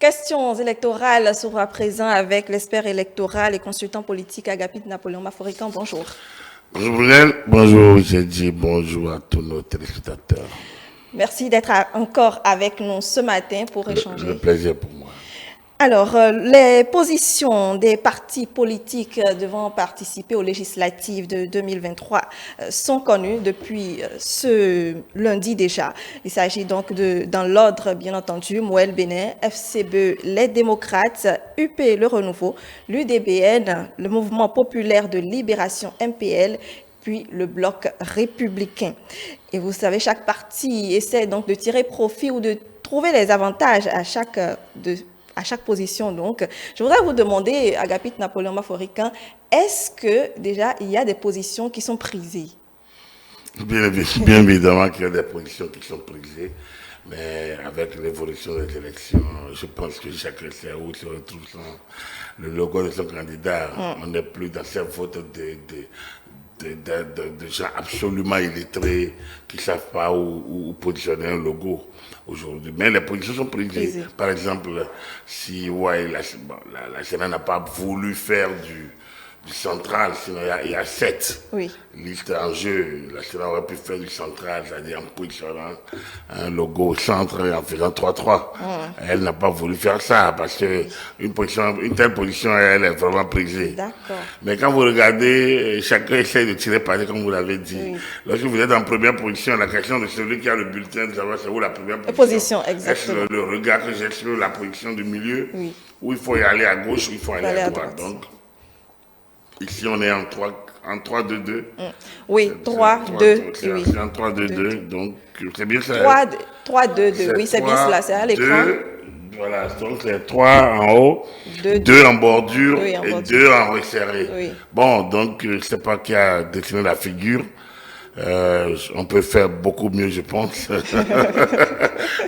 Questions électorales sera présent avec l'expert électoral et consultant politique Agapit Napoléon Maforican. Bonjour. Bonjour Brunel, bonjour Jédi, bonjour à tous nos téléspectateurs. Merci d'être encore avec nous ce matin pour échanger. Le plaisir pour moi. Alors, les positions des partis politiques devant participer aux législatives de 2023 sont connues depuis ce lundi déjà. Il s'agit donc dans l'ordre, bien entendu, Moël Bénin, FCBE, les démocrates, UP, le Renouveau, l'UDBN, le Mouvement populaire de libération MPL, puis le bloc républicain. Et vous savez, chaque parti essaie donc de tirer profit ou de trouver les avantages à chaque position. Donc, je voudrais vous demander, Agapit Napoléon Maforican, est-ce que déjà il y a des positions qui sont prisées? Bien évidemment qu'il y a des positions qui sont prisées, mais avec l'évolution des élections, je pense que chacun sait où se retrouve le logo de son candidat. On n'est plus dans ces votes de gens absolument illettrés qui ne savent pas où positionner un logo aujourd'hui. Mais les positions sont prisées. Par exemple, si la Sénat n'a pas voulu faire du central, sinon il y a 7 listes en jeu. La Sénat aurait pu faire du central, c'est-à-dire en positionnant un logo au centre et en faisant 3-3. Elle n'a pas voulu faire ça parce que une telle position, elle est vraiment prisée. Mais quand vous regardez, chacun essaie de tirer parti, comme vous l'avez dit. Lorsque vous êtes en première position, la question de celui qui a le bulletin, de savoir c'est où la première position. Exactement. Est-ce le regard que j'ai sur la position du milieu, où il faut y aller à gauche, où il faut aller à droite. Donc, ici, on est en 3-2-2. Oui, 3-2. C'est en 3-2-2, donc c'est bien ça. 3-2-2, oui, c'est bien cela, c'est à l'écran. Voilà, donc c'est 3 en haut, 2 en bordure et 2 en resserré. Bon, donc je ne sais pas qui a dessiné la figure. On peut faire beaucoup mieux, je pense.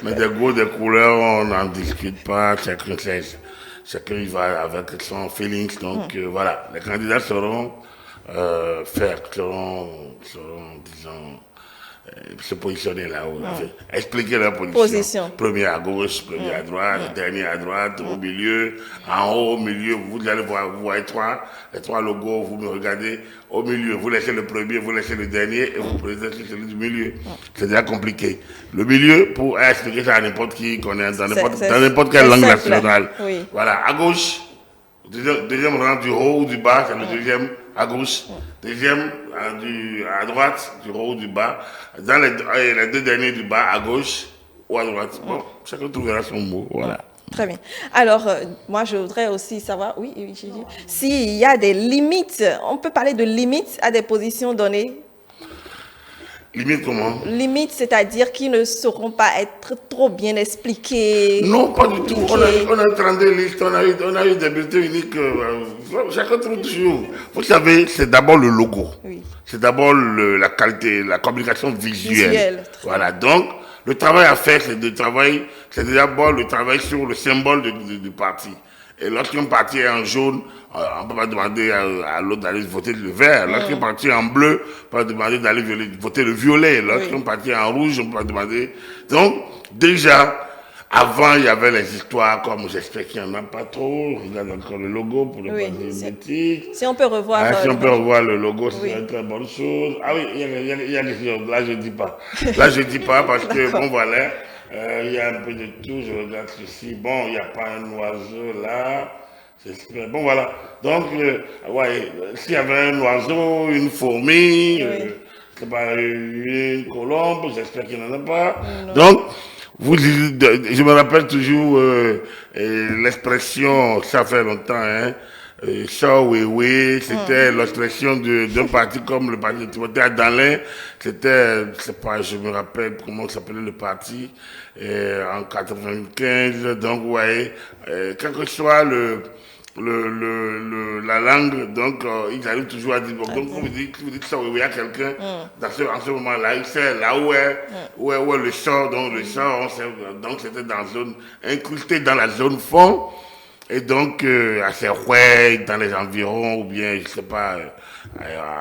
Mais des goûts, des couleurs, on n'en discute pas, chacun sait. Chacun y va avec son feelings. Donc voilà, les candidats seront disons, se positionner là-haut. Expliquer leur position. Premier à gauche, premier à droite, dernier à droite, au milieu, en haut, au milieu. Vous allez voir, vous voyez les 3 logos, vous me regardez au milieu. Vous laissez le premier, vous laissez le dernier et vous présentez celui du milieu. C'est déjà compliqué. Le milieu, pour expliquer ça à n'importe qui connaît, dans n'importe quelle langue nationale. Voilà, à gauche, deuxième rang du haut ou du bas, c'est le deuxième à gauche. Deuxième à droite, du haut ou du bas. Dans les 2 derniers du bas, à gauche ou à droite. Bon, chacun trouvera son mot. Voilà. Très bien. Alors, moi, je voudrais aussi savoir, s'il y a des limites, on peut parler de limites à des positions données. Limite comment? Limite, c'est-à-dire qui ne sauront pas être trop bien expliquées. Non, pas du tout. On a 32 listes, on a eu des bulletins uniques. Chacun trouve toujours. Vous savez, c'est d'abord le logo. C'est d'abord la qualité, la communication visuelle. Voilà, donc le travail à faire, c'est d'abord le travail sur le symbole du parti. Et lorsqu'un parti est en jaune, on ne peut pas demander à l'autre d'aller voter le vert. Lorsqu'un parti est en bleu, on ne peut pas demander d'aller voter le violet. Lorsqu'un parti est en rouge, on ne peut pas demander. Donc, déjà, avant, il y avait les histoires, comme j'espère qu'il n'y en a pas trop. Regarde encore le logo pour ne pas dire une bêtise. Si on peut revoir. Si on peut revoir le logo, c'est une très bonne chose. Ah oui, il y a des choses. Là, je ne dis pas. Là, je ne dis pas parce que, bon, voilà. Il y a un peu de tout, je regarde ceci. Bon, il n'y a pas un oiseau là. Bon, voilà. Donc, s'il y avait un oiseau, une fourmi, une colombe, j'espère qu'il n'y en a pas. Donc, je me rappelle toujours l'expression, ça fait longtemps, hein. Oui, c'était l'expression d'un parti comme le parti de Timothée Adalin. C'était, je me rappelle comment s'appelait le parti, en 95. Donc, vous voyez, quel que soit la langue, donc ils arrivent toujours à dire, bon, donc vous dites ça, il y a quelqu'un en ce moment-là, il sait là où est le sort, donc le sort, donc c'était incrusté dans la zone fond. Et donc, à Serrouet, dans les environs, ou bien, je ne sais pas,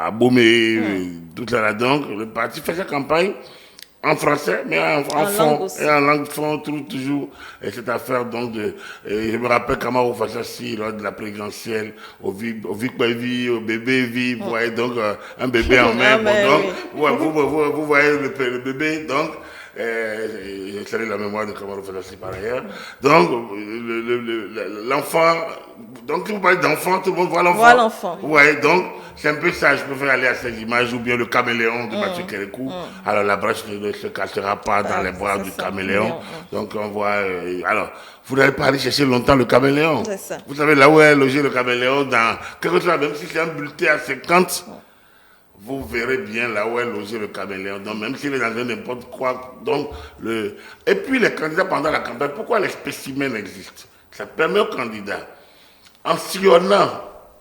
à Bomé, tout ça là. Donc, le parti fait sa campagne En français, mais en fond, et en langue fond, toujours cette affaire donc je me rappelle comment on faisait ça lors de la présidentielle, au bébé, vous voyez donc un bébé en main, vous voyez le bébé, donc, je salue la mémoire de comment on faisait ça par ailleurs, donc l'enfant, donc si vous parlez d'enfant, tout le monde voit l'enfant. Vous voyez, donc, c'est un peu ça, je préfère aller à ces images, ou bien le caméléon de Mathieu Kérékou. Alors la brèche ne se cassera pas dans les bras du caméléon. Donc on voit... alors, vous n'allez pas aller chercher longtemps le caméléon. Vous savez, là où est logé le caméléon, dans quelque chose, même si c'est un bulletin à 50, vous verrez bien là où est logé le caméléon. Donc même s'il est dans n'importe quoi. Donc, et puis les candidats pendant la campagne, pourquoi les spécimens existent? Ça permet aux candidats, en sillonnant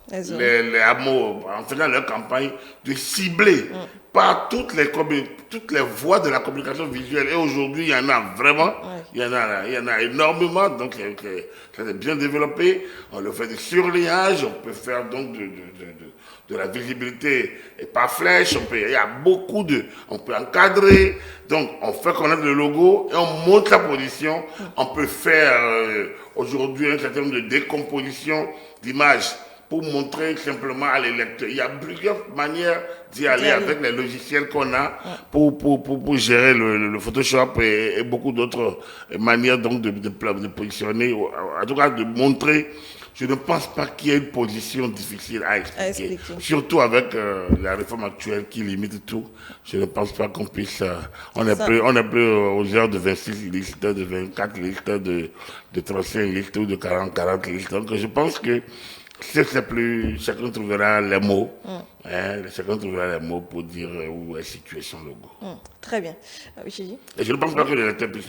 les hameaux, en faisant leur campagne, de cibler par toutes les voies de la communication visuelle. Et aujourd'hui, il y en a vraiment, il y en a énormément, donc ça s'est bien développé. On le fait du surlignage, on peut faire donc de la visibilité et par flèche, il y a beaucoup on peut encadrer, donc on fait connaître le logo et on montre sa position. On peut faire aujourd'hui un certain nombre de décompositions d'images pour montrer simplement à l'électeur. Il y a plusieurs manières d'y aller avec les logiciels qu'on a pour gérer le Photoshop et beaucoup d'autres manières donc de positionner, en tout cas de montrer. Je ne pense pas qu'il y ait une position difficile à expliquer. Surtout avec la réforme actuelle qui limite tout. Je ne pense pas qu'on puisse... on n'est plus aux heures de 26 listes, de 24 listes, de 35 listes ou de 40 listes. Donc je pense que chacun trouvera les mots. Chacun trouvera les mots pour dire où est situé son logo. Très bien. Et je ne pense pas que l'électeur puisse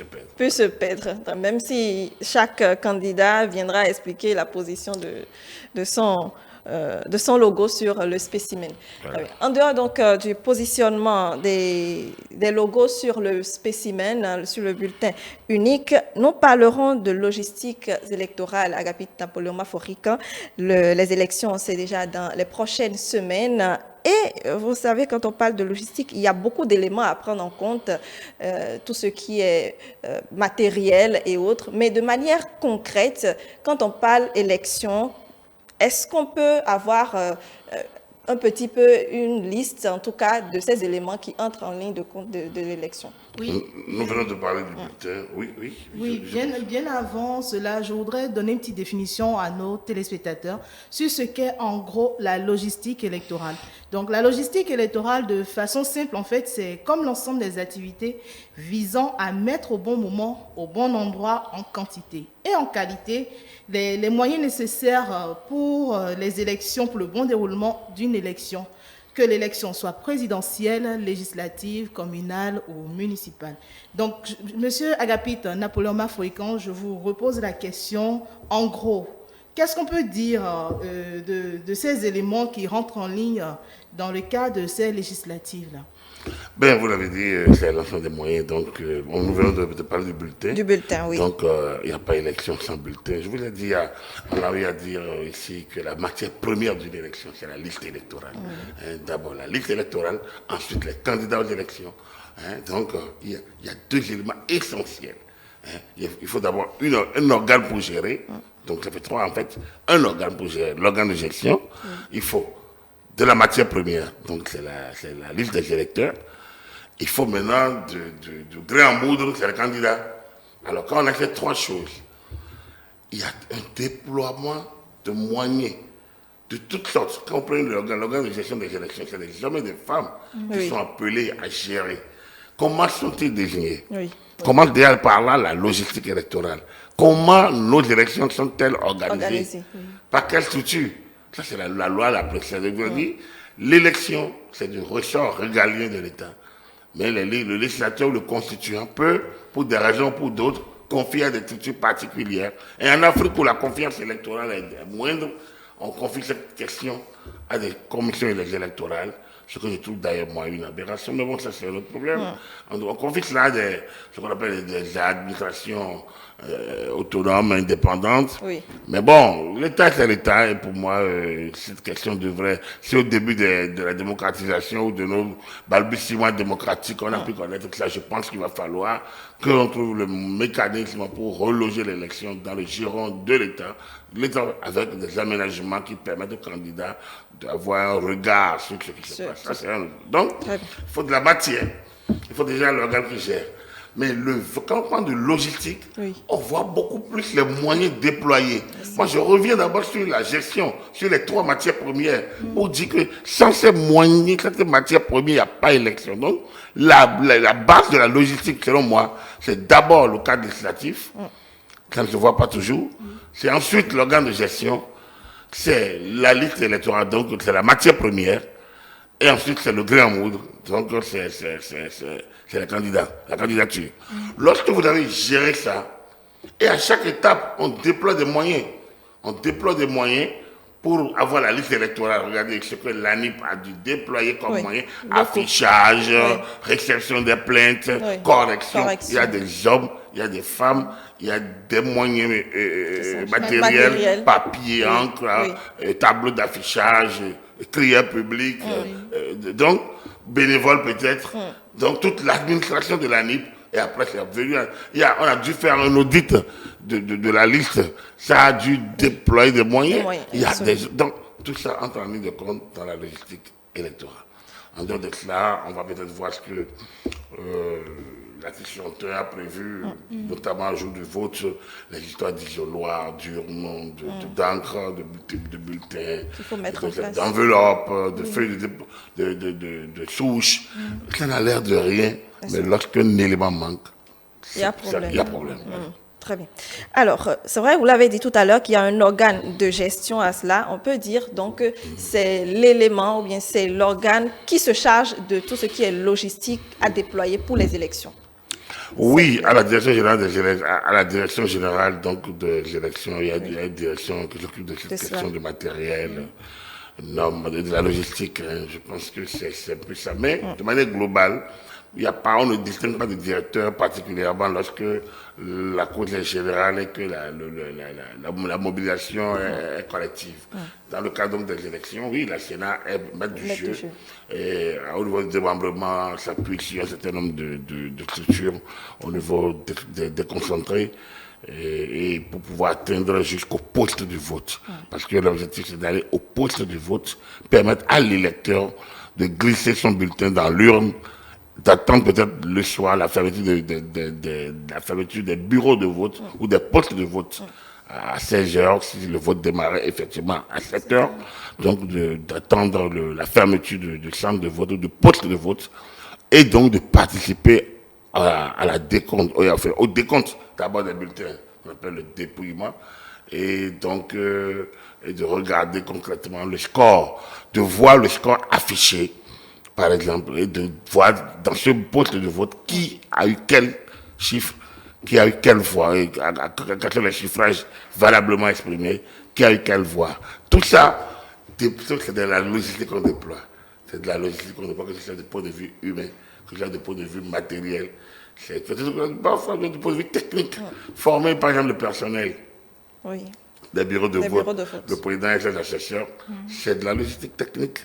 se perdre. Même si chaque candidat viendra expliquer la position de son logo sur le spécimen. Voilà. En dehors donc du positionnement des logos sur le spécimen, sur le bulletin unique, nous parlerons de logistique électorale. Agapit Napoléon Maphorican, les élections, c'est déjà dans les prochaines semaines. Et vous savez, quand on parle de logistique, il y a beaucoup d'éléments à prendre en compte, tout ce qui est matériel et autres. Mais de manière concrète, quand on parle élection, est-ce qu'on peut avoir un petit peu une liste, en tout cas, de ces éléments qui entrent en ligne de compte de l'élection? Oui. Nous venons de parler du bulletin. Oui, bien avant cela, je voudrais donner une petite définition à nos téléspectateurs sur ce qu'est en gros la logistique électorale. Donc la logistique électorale, de façon simple, en fait, c'est comme l'ensemble des activités visant à mettre au bon moment, au bon endroit, en quantité et en qualité, les moyens nécessaires pour les élections, pour le bon déroulement d'une élection, que l'élection soit présidentielle, législative, communale ou municipale. Donc, Monsieur Agapit Napoléon Maphorican, je vous repose la question, en gros, qu'est-ce qu'on peut dire de ces éléments qui rentrent en ligne dans le cadre de ces législatives-là? Ben, vous l'avez dit, c'est l'ensemble des moyens. Donc, nous venons de parler du bulletin. Du bulletin, oui. Donc, il n'y a pas élection sans bulletin. Je vous l'ai dit, on a eu à dire ici que la matière première d'une élection, c'est la liste électorale. D'abord, la liste électorale, ensuite les candidats aux élections. Donc, il y a deux éléments essentiels. Il faut d'abord un organe pour gérer. Donc, ça fait trois, en fait. Un organe pour gérer, l'organe de gestion. Il faut de la matière première, donc c'est la liste des électeurs. Il faut maintenant du gré en moudre, c'est le candidat. Alors quand on a fait trois choses, il y a un déploiement de moyens de toutes sortes. Quand on prend l'organe de gestion des élections, c'est des hommes et des femmes qui sont appelés à gérer. Comment sont-ils désignés? Comment déjà par là la logistique électorale? Comment nos élections sont-elles organisées? Par quelle structure? Ça, c'est la loi, la précédente. L'élection, c'est du ressort régalien de l'État. Mais le législateur ou le constituant peut, pour des raisons ou pour d'autres, confier à des structures particulières. Et en Afrique, où la confiance électorale est moindre, on confie cette question à des commissions électorales, ce que je trouve d'ailleurs moi une aberration, mais bon, ça c'est un autre problème. On confie cela à ce qu'on appelle des administrations autonomes, indépendantes. Oui. Mais bon, l'État c'est l'État, et pour moi, cette question devrait, c'est au début de la démocratisation ou de nos balbutiements démocratiques, on a pu connaître que ça, je pense qu'il va falloir qu'on trouve le mécanisme pour reloger l'élection dans le giron de l'État, avec des aménagements qui permettent aux candidats d'avoir un regard sur ce qui se passe. Ça, donc, il faut de la matière. Il faut déjà l'organe qui gère. Mais quand on parle de logistique, on voit beaucoup plus les moyens déployés. Moi, je reviens d'abord sur la gestion, sur les 3 matières premières, pour dire que sans ces moyens, sans ces matières premières, il n'y a pas élection. Donc, la base de la logistique, selon moi, c'est d'abord le cadre législatif. Ça ne se voit pas toujours. C'est ensuite l'organe de gestion. C'est la liste électorale, donc c'est la matière première. Et ensuite, c'est le gré en moudre. Donc, c'est la candidature. Lorsque vous avez géré ça, et à chaque étape, on déploie des moyens. On déploie des moyens pour avoir la liste électorale. Regardez ce que l'ANIP a dû déployer comme moyen. Affichage, réception des plaintes, correction. Il y a des hommes, il y a des femmes, il y a des moyens matériels, papier, encre, tableau d'affichage, crieur public, donc bénévole peut-être. Donc toute l'administration de l'ANIP, et après c'est venu, on a dû faire un audit de la liste, ça a dû déployer des moyens. Donc tout ça entre en ligne de compte dans la logistique électorale. En dehors de cela, on va peut-être voir ce que la Constitution a prévu, notamment un jour du vote, les histoires d'isoloirs, d'urnes, d'encre, de bulletins, d'enveloppes, de feuilles de souches. Ça n'a l'air de rien, mais lorsqu'un élément manque, il y a problème. Très bien. Alors, c'est vrai, vous l'avez dit tout à l'heure qu'il y a un organe de gestion à cela. On peut dire donc que c'est l'élément ou bien c'est l'organe qui se charge de tout ce qui est logistique à déployer pour les élections. Oui, à la direction générale donc des élections, il y a une direction qui s'occupe de cette question du matériel, de la logistique. Je pense que c'est plus ça. Mais de manière globale, on ne distingue pas de directeur particulièrement lorsque la cause est générale et que la mobilisation est collective. Dans le cadre des élections, oui, la Sénat est maître du jeu. Et au niveau du démembrement, s'appuie sur un certain nombre de structures au niveau déconcentré et pour pouvoir atteindre jusqu'au poste du vote. Parce que l'objectif, c'est d'aller au poste du vote, permettre à l'électeur de glisser son bulletin dans l'urne, d'attendre peut-être le soir la fermeture des bureaux de vote ou des postes de vote à 16h, si le vote démarrait effectivement à 7h, donc d'attendre la fermeture du centre de vote ou du poste de vote, et donc de participer à la décompte, au décompte d'abord des bulletins, qu'on appelle le dépouillement, et donc et de regarder concrètement le score, de voir le score affiché, par exemple, et de voir dans ce poste de vote qui a eu quel chiffre, qui a eu quelle voix, et quels sont les chiffrages valablement exprimés, qui a eu quelle voix. Tout ça, c'est de la logistique qu'on déploie. C'est de la logistique qu'on déploie, que ce soit du point de vue humain, que ce soit du point de vue matériel, c'est parfois du point de vue technique. Former, par exemple, le personnel des bureaux de vote, le président et ses assesseurs, c'est de la logistique technique.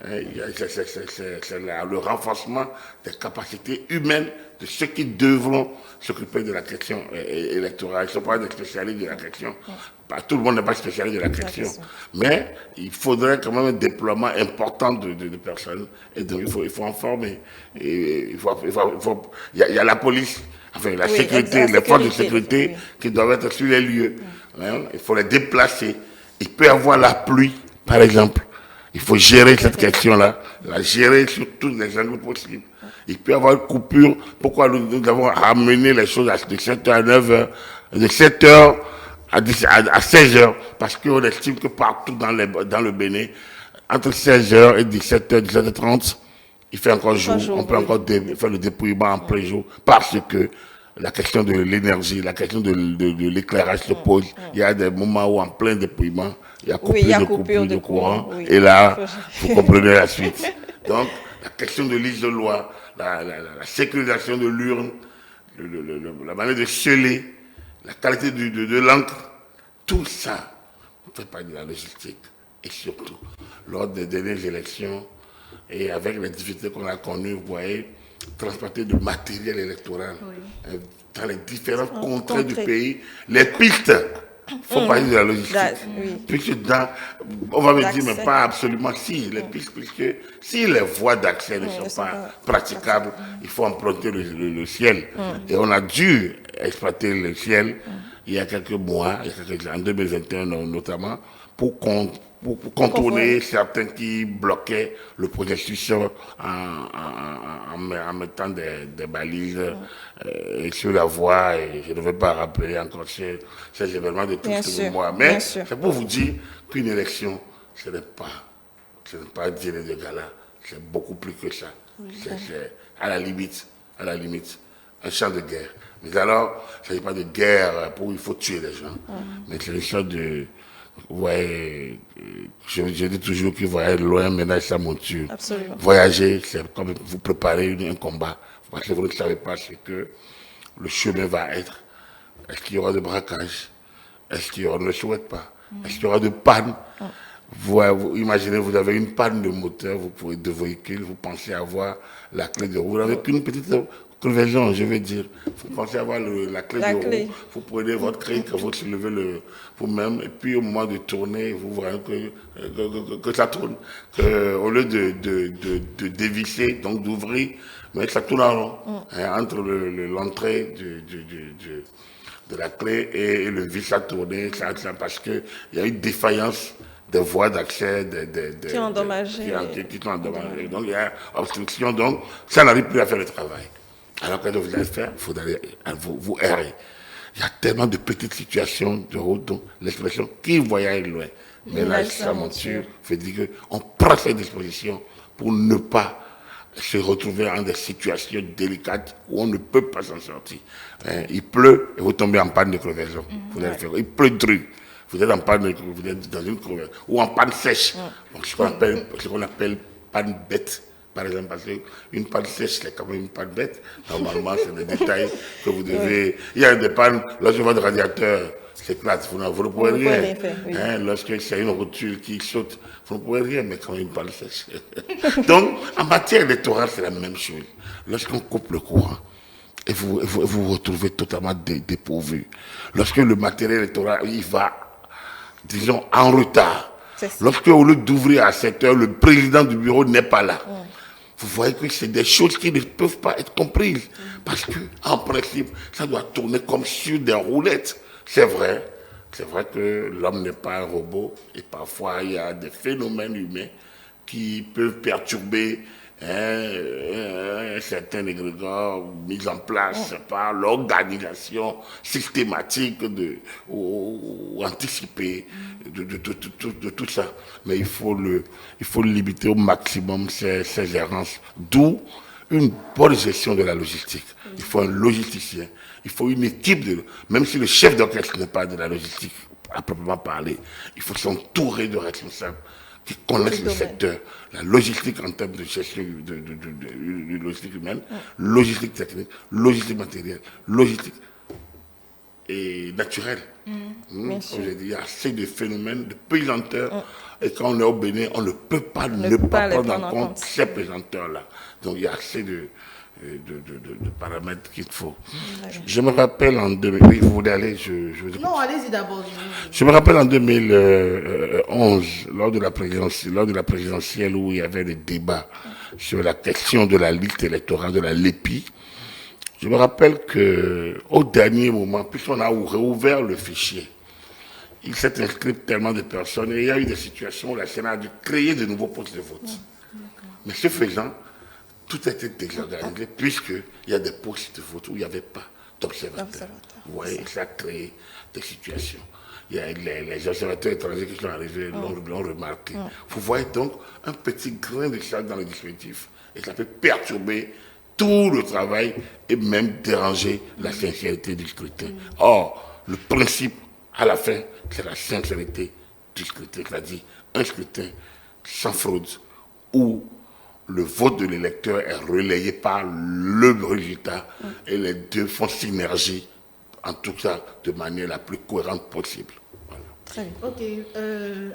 C'est le renforcement des capacités humaines de ceux qui devront s'occuper de la question électorale. Ils ne sont pas des spécialistes de la question. Tout le monde n'est pas spécialiste de la question. Mais il faudrait quand même un déploiement important de personnes. Et donc il faut en former. Et il y a la police, enfin la sécurité, les forces de sécurité qui doivent être sur les lieux. Il faut les déplacer. Il peut y avoir la pluie, par exemple. Il faut gérer cette question-là, la gérer sur tous les angles possibles. Il peut y avoir une coupure. Pourquoi nous avons ramené les choses de 7h à 9h, de 7h à 16h, parce qu'on estime que partout dans le Bénin, entre 16h et 17h, 17h30, il fait encore jour. On peut encore faire le dépouillement en plein jour, parce que la question de l'énergie, la question de l'éclairage se pose. Il y a des moments où en plein déploiement, il y a coupure de courant. Oui. Et là, vous comprenez la suite. Donc, la question de l'isoloir, la sécurisation de l'urne, la manière de sceller, la qualité de l'encre, tout ça fait partie de la logistique. Et surtout, lors des dernières élections, et avec les difficultés qu'on a connues, vous voyez, transporter du matériel électoral dans les différentes contrées du pays, les pistes font partie de la logistique. Puisque on va me dire, mais pas absolument si, les pistes, puisque si les voies d'accès ne sont pas praticables, il faut emprunter le ciel. Et on a dû exploiter le ciel il y a quelques mois, en 2021 notamment, pour contourner certains qui bloquaient le processus en mettant des balises sur la voie. Et je ne vais pas rappeler encore ces événements de tous les mois. Mais c'est pour vous dire qu'une élection, ce n'est pas un dîner de gala. C'est beaucoup plus que ça. C'est à la limite, un champ de guerre. Mais alors, il ne s'agit pas de guerre où il faut tuer les gens. Mais c'est une sorte de... Vous voyez, je dis toujours que voyager loin ménage sa monture. Absolument. Voyager, c'est comme vous préparez un combat. Parce que vous ne savez pas ce que le chemin va être. Est-ce qu'il y aura de braquage? Est-ce qu'il y aura, on ne le souhaite pas. Est-ce qu'il y aura de panne? Vous imaginez, vous avez une panne de moteur, de véhicule, vous pensez avoir la clé de roue. Vous n'avez qu'une petite convergence, je veux dire. Vous pensez avoir la clé de roue, vous prenez votre cric, vous soulevez vous-même, et puis au moment de tourner, vous voyez que ça tourne. Au lieu de dévisser, donc d'ouvrir, mais ça tourne en rond. Entre l'entrée de la clé et le vis à tourner, parce qu'il y a une défaillance des voies d'accès qui sont endommagées. Donc il y a obstruction, donc ça n'arrive plus à faire le travail. Alors que vous allez faire, il faut vous errer. Il y a tellement de petites situations de route, donc l'expression qui voyage loin, ménage sa monture, fait dire qu'on prend ces dispositions pour ne pas se retrouver dans des situations délicates où on ne peut pas s'en sortir. Il pleut et vous tombez en panne de crevaison. Il pleut dru. Vous êtes en panne, vous êtes dans une crevaison ou en panne sèche. Donc, ce qu'on appelle panne bête. Par exemple, parce qu'une panne sèche, c'est quand même une panne bête. Normalement, c'est des détails que vous devez... Il y a des pannes, lorsque votre radiateur s'éclate, vous ne pouvez rien. Lorsque c'est une rotule qui saute, vous ne pouvez rien, mais quand même une panne sèche. Donc, en matière électorale, c'est la même chose. Lorsqu'on coupe le courant, et vous vous retrouvez totalement dépourvu. Lorsque le matériel électoral, il va, disons, en retard. Lorsque, au lieu d'ouvrir à 7 heures, le président du bureau n'est pas là. Vous voyez que c'est des choses qui ne peuvent pas être comprises. Parce qu'en principe, ça doit tourner comme sur des roulettes. C'est vrai que l'homme n'est pas un robot. Et parfois, il y a des phénomènes humains qui peuvent perturber certains égrégores mis en place par l'organisation systématique ou anticipée de tout ça. Mais il faut limiter au maximum ces errances. D'où une bonne gestion de la logistique. Il faut un logisticien, il faut une équipe, même si le chef d'orchestre n'est pas de la logistique à proprement parler, il faut s'entourer de responsables qui connaissent le secteur, la logistique en termes de gestion de logistique humaine, logistique technique, logistique matérielle, logistique et naturelle. Comme j'ai dit, il y a assez de phénomènes de pesanteur et quand on est au Bénin, on ne peut pas ne pas prendre en compte ces pesanteurs-là. Donc il y a assez de paramètres qu'il faut. Je me rappelle en 2000... Oui, vous voulez aller Non, allez-y d'abord. Je me rappelle en 2011, lors de la présidentielle où il y avait des débats sur la question de la liste électorale de la LEPI. Je me rappelle qu'au dernier moment, puisqu'on a réouvert le fichier, il s'est inscrit tellement de personnes et il y a eu des situations où la Sénat a dû créer de nouveaux postes de vote. Mais ce faisant, tout a été désorganisé puisqu'il y a des postes de vote où il n'y avait pas d'observateurs. Vous voyez, ça a créé des situations. Il y a les observateurs étrangers qui sont arrivés, l'ont remarqué. Vous voyez donc un petit grain de sable dans le dispositif et ça peut perturber tout le travail et même déranger la sincérité du scrutin. Or, le principe, à la fin, c'est la sincérité du scrutin, c'est-à-dire un scrutin sans fraude, où le vote de l'électeur est relayé par le résultat et les deux font synergie, en tout cas de manière la plus cohérente possible. Ok.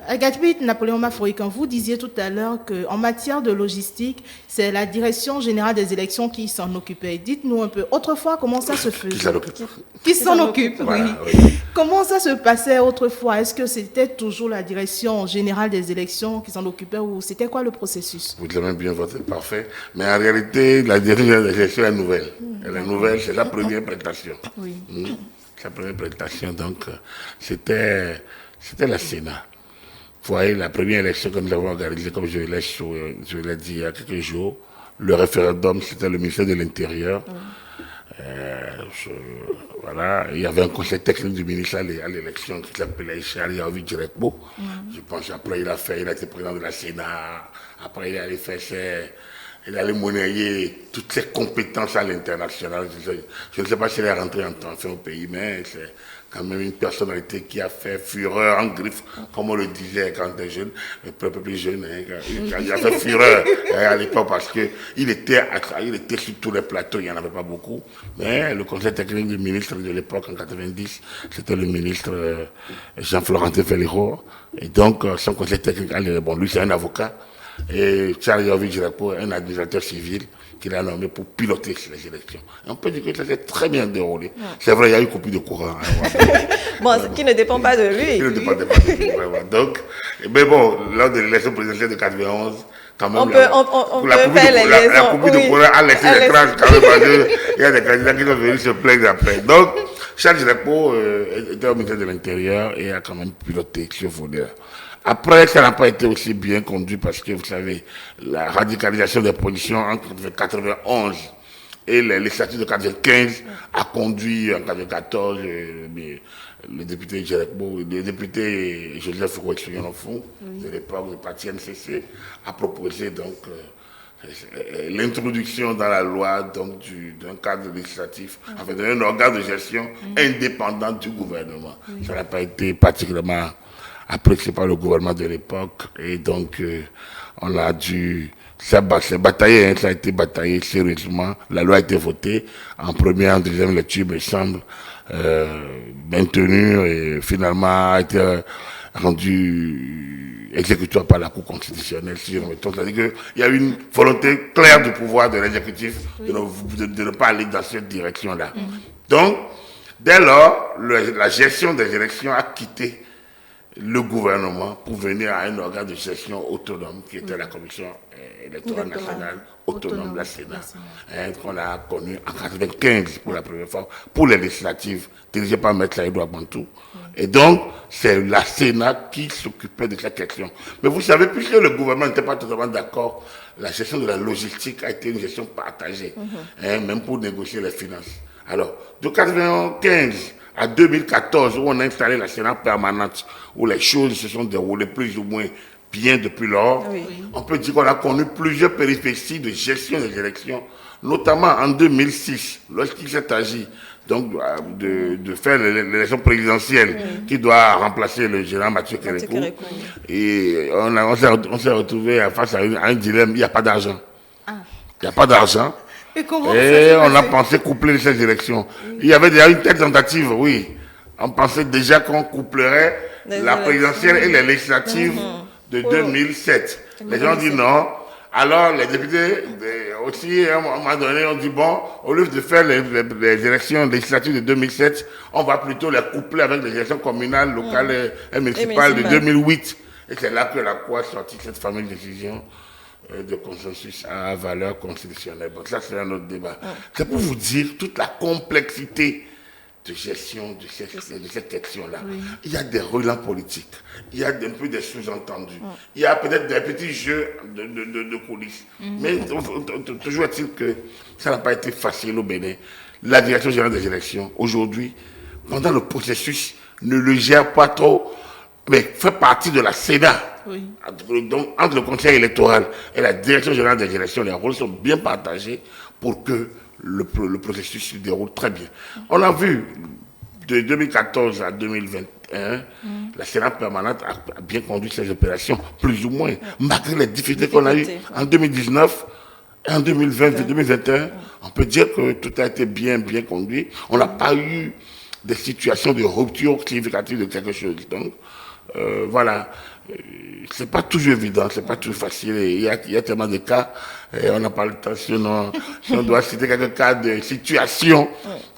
Agatbit Napoléon Mafroïkan, vous disiez tout à l'heure qu'en matière de logistique, c'est la direction générale des élections qui s'en occupait. Dites-nous un peu, autrefois, comment ça se faisait? Qui s'en occupe, voilà, oui. Comment ça se passait autrefois? Est-ce que c'était toujours la direction générale des élections qui s'en occupait ou c'était quoi le processus? Vous avez bien voté, parfait. Mais en réalité, la direction générale des élections est nouvelle. Elle est nouvelle, c'est la première prestation. Oui. Sa première prestation, donc, c'était la Sénat. Vous voyez, la première élection que nous avons organisée, comme je l'ai dit il y a quelques jours, le référendum, c'était le ministère de l'Intérieur. Voilà, il y avait un conseil technique du ministre à l'élection qui s'appelait Charles Yaovi Direkbo. Je pense après il a été président de la Sénat. Après il allait monnayer toutes ses compétences à l'international. Je ne sais pas s'il est rentré en temps au pays, mais c'est quand même une personnalité qui a fait fureur en griffe, comme on le disait quand on était jeune, un peu plus jeune. Il a fait fureur à l'époque parce qu'il était sur tous les plateaux, il n'y en avait pas beaucoup. Mais le conseil technique du ministre de l'époque, en 90, c'était le ministre Jean-Florentin Ferrero. Et donc, son conseil technique, lui c'est un avocat. Et Charles Yaovi Direkbo, un administrateur civil qu'il a nommé pour piloter les élections. Et on peut dire que ça s'est très bien déroulé. C'est vrai, il y a eu une coupure de courant. Bon, ce qui ne dépend pas de lui. Qui ne dépend pas de lui, vraiment. Donc, mais bon, lors de l'élection présidentielle de 91, quand même, la coupure de courant a laissé les traces quand même, parce qu'il y a des candidats qui sont venus se plaindre après. Donc, Charles Direkbo était au ministère de l'Intérieur et a quand même piloté ce volet. Après, ça n'a pas été aussi bien conduit parce que, vous savez, la radicalisation des positions entre 1991 et les statuts de 1995 a conduit en 1994 le député Direkbo, le député Joseph Rouet-Souillon au fond, de l'époque du parti NCC, a proposé donc l'introduction dans la loi donc d'un cadre législatif, enfin d'un organe de gestion indépendant du gouvernement. Ça n'a pas été particulièrement apprécié par le gouvernement de l'époque et donc on a dû ça a été bataillé sérieusement. La loi a été votée en première, en deuxième lecture, me semble, maintenue et finalement a été rendue exécutoire par la Cour constitutionnelle, si je ne me trompe. C'est-à-dire qu'il y a une volonté claire du pouvoir de l'exécutif de ne pas aller dans cette direction-là. Donc, dès lors, la gestion des élections a quitté le gouvernement pour venir à un organe de gestion autonome qui était la Commission électorale nationale autonome, la Sénat, qu'on a connu en 1995 pour la première fois, pour les législatives, dirigées par M. Edouard Bantou. Et donc, c'est la Sénat qui s'occupait de cette question. Mais vous savez, puisque le gouvernement n'était pas totalement d'accord, la gestion de la logistique a été une gestion partagée, même pour négocier les finances. Alors, de 1995 à 2014, où on a installé la Sénat permanente, où les choses se sont déroulées plus ou moins bien depuis lors, on peut dire qu'on a connu plusieurs péripéties de gestion des élections, notamment en 2006, lorsqu'il s'est agi donc, de faire l'élection présidentielle qui doit remplacer le général Mathieu Kérékou. Et on s'est retrouvé face à un dilemme, il n'y a pas d'argent. Il n'y a pas d'argent. Et on a pensé coupler ces élections. Il y avait déjà une telle tentative, oui. On pensait déjà qu'on couplerait la présidentielle et les législatives de 2007. Les gens ont dit non. Alors les députés aussi, à un moment donné, ont dit bon, au lieu de faire les élections législatives de 2007, on va plutôt les coupler avec les élections communales, locales et municipales de 2008. Et c'est là que la Cour a sorti cette fameuse décision de consensus à valeur constitutionnelle. Bon, ça, c'est un autre débat. C'est pour vous dire toute la complexité de gestion de cette question-là. Il y a des relents politiques, il y a un peu des sous-entendus, il y a peut-être des petits jeux de coulisses. Mais toujours est-il que ça n'a pas été facile au Bénin. La direction générale des élections, aujourd'hui, pendant le processus, ne le gère pas trop mais fait partie de la Sénat. Oui. Donc, entre le Conseil électoral et la Direction générale des élections, les rôles sont bien partagés pour que le processus se déroule très bien. On a vu, de 2014 à 2021, la Sénat permanente a bien conduit ses opérations, plus ou moins, malgré les difficultés qu'on a eues en 2019. Et en 2020, 2021, on peut dire que tout a été bien conduit. On n'a pas eu des situations de rupture significative de quelque chose. Donc, voilà. C'est pas toujours évident, c'est pas toujours facile. Il y a tellement de cas, et on n'a pas le temps, sinon, si on doit citer quelques cas de situation,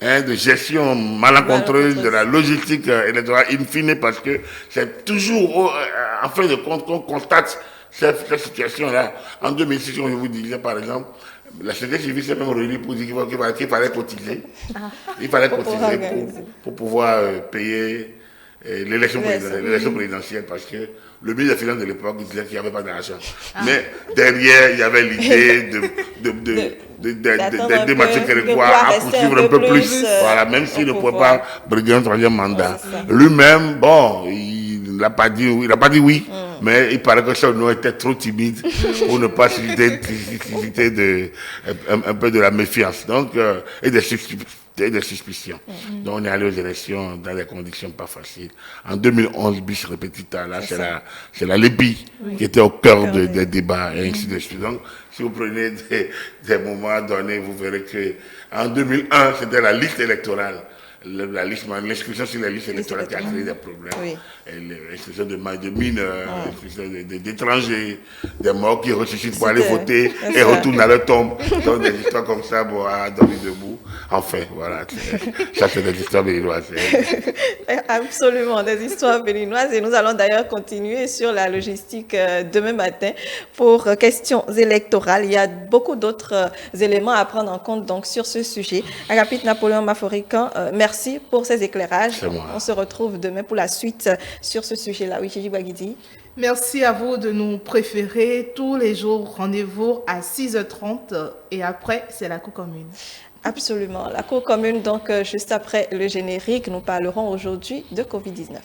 de gestion malencontreuse de la logistique électorale in fine, parce que c'est toujours, en fin de compte, qu'on constate cette situation-là. En 2006, comme je vous disais, par exemple, la société civile s'est même réunie pour dire qu'il fallait cotiser. Il fallait cotiser pour pouvoir payer l'élection présidentielle, parce que le ministre des Finances de l'époque disait qu'il n'y avait pas d'argent. Mais derrière, il y avait l'idée de Mathieu Kérékois à poursuivre un peu plus. Voilà, même s'il ne pouvait pas briguer un troisième mandat. Lui-même, bon, il n'a pas dit oui. Mais il paraît que son nom était trop timide pour ne pas susciter un peu de la méfiance. Donc, et des suspicions. Donc, on est allé aux élections dans des conditions pas faciles. En 2011, bis repetita, là, c'est la Libye qui était au cœur des débats, et ainsi de suite. Donc, si vous prenez des moments donnés, vous verrez que en 2001, c'était la liste électorale. L'inscription sur la liste électorale qui a créé des problèmes. Oui. L'inscription de mineurs, l'inscription d'étrangers, des morts qui ressuscitent pour aller voter et retournent à leur tombe. Donc des histoires comme ça, bon, à dormir debout. Enfin, voilà. Ça, c'est des histoires béninoises. Absolument, des histoires béninoises. Et nous allons d'ailleurs continuer sur la logistique demain matin pour questions électorales. Il y a beaucoup d'autres éléments à prendre en compte donc, sur ce sujet. Agapit Napoléon Maforican, merci pour ces éclairages. On se retrouve demain pour la suite sur ce sujet-là. Oui, Gigi Bouaguidi. Merci à vous de nous préférer tous les jours. Rendez-vous à 6h30 et après, c'est la Cour commune. Absolument. La Cour commune, donc, juste après le générique, nous parlerons aujourd'hui de Covid-19.